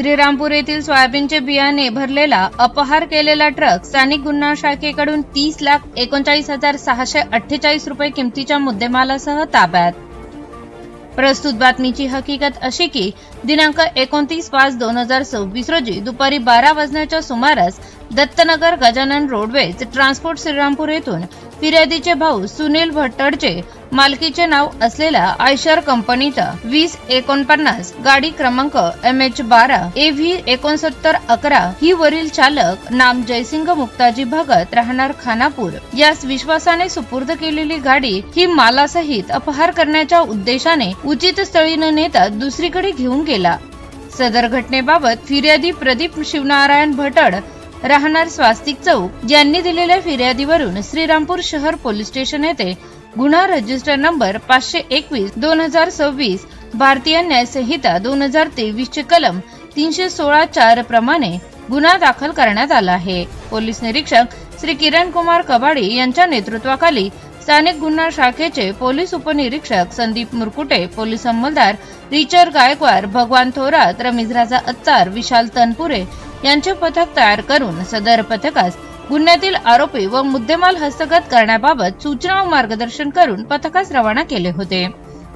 श्रीरामपूर येथील सोयाबीनचे बियाणे भरलेला अपहार केलेला ट्रक स्थानिक गुन्हा शाखेकडून 30,39,648 रुपये किमतीच्या मुद्देमालासह ताब्यात। प्रस्तुत बातमीची हकीकत अशी की दिनांक 29/5/2026 रोजी दुपारी 12 वाजण्याच्या सुमारास दत्तनगर गजानन रोडवेज ट्रान्सपोर्ट श्रीरामपूर येथून फिर्यादीचे भाऊ सुनील भट्टडचे मालकीचे नाव असलेल्या आयशर कंपनीचा 2049 गाडी क्रमांक MH12 AV 6911 ही वरील चालक नाम जयसिंग मुक्ताजी भगत राहणार खानापूर यास विश्वासाने सुपूर्द केलेली गाडी ही मालासहित अपहार करण्याच्या उद्देशाने उचित स्थळी न नेता दुसरीकडे घेऊन गेला। सदर घटनेबाबत फिर्यादी प्रदीप शिवनारायण भट्टड राहणार स्वास्तिक चौक यांनी दिलेल्या फिर्यादीवरून श्रीरामपूर शहर पोलीस स्टेशन येथे गुन्हा रजिस्टर नंबर 521/2026 भारतीय न्याय संहिता 2023 चे कलम 316(4) प्रमाणे गुन्हा दाखल करण्यात आला आहे। पोलीस निरीक्षक श्री किरण कुमार कबाडी यांच्या नेतृत्वाखाली स्थानिक गुन्हा शाखेचे पोलीस उपनिरीक्षक संदीप मुरकुटे, पोलीस अंमलदार रिचर गायकवाड, भगवान थोरात, रमीज राजा अत्तार, विशाल तनपुरे यांचे पथक तयार करून सदर पथकास गुन्ह्यातील आरोपी व मुद्देमाल हस्तगत करण्याबाबत सूचना व मार्गदर्शन करून पथकास रवाना केले होते।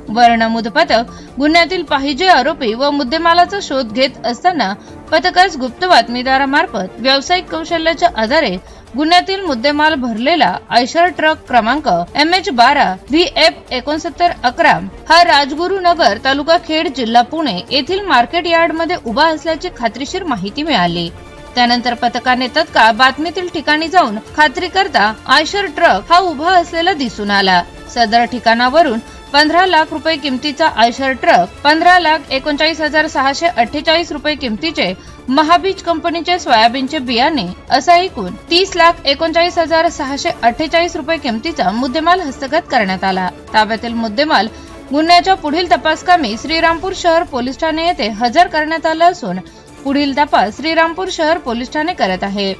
वर नमूद पथक गुन्ह्यातील पाहिजे आरोपी व मुद्देमालाचा शोध घेत असताना पथकास गुप्त बातमीदारामार्फत व्यावसायिक कौशल्याच्या आधारे गुन्ह्यातील मुद्देमाल भरलेला आयशर ट्रक क्रमांक MH12 VF 6911 हा राजगुरुनगर तालुका खेड जिल्हा पुणे येथील मार्केट यार्ड मध्ये उभा असल्याची खात्रीशीर माहिती मिळाली। त्यानंतर पथकाने तत्काळ बातमीतील ठिकाणी जाऊन खात्री करता आयशर ट्रक हा उभा असलेला दिसून आला। सदर ठिकाणावरून 15 लाख रुपये किमतीचा आयशर ट्रक, 15,39,648 रुपये किमतीचे महाबीज कंपनीचे सोयाबीनचे बियाणे असा एकूण 30,39,648 रुपये किमतीचा मुद्देमाल हस्तगत करण्यात आला। ताब्यातील मुद्देमाल गुन्ह्याच्या पुढील तपासकामी श्रीरामपूर शहर पोलीस ठाणे येथे हजर करण्यात आला असून पुढील तपास श्रीरामपूर शहर पोलीस ठाणे करत आहे।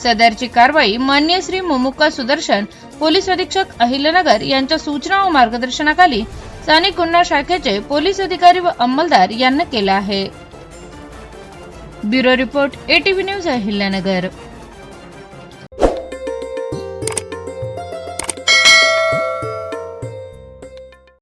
सदरची कारवाई माननीय श्री मुमुक्का सुदर्शन पोलीस अधीक्षक अहिल्यानगर यांच्या सूचना व मार्गदर्शनाखाली स्थानिक गुन्हा शाखेचे पोलीस अधिकारी व अंमलदार यांना केला आहे। Bureau report ATV news Ahilyanagar.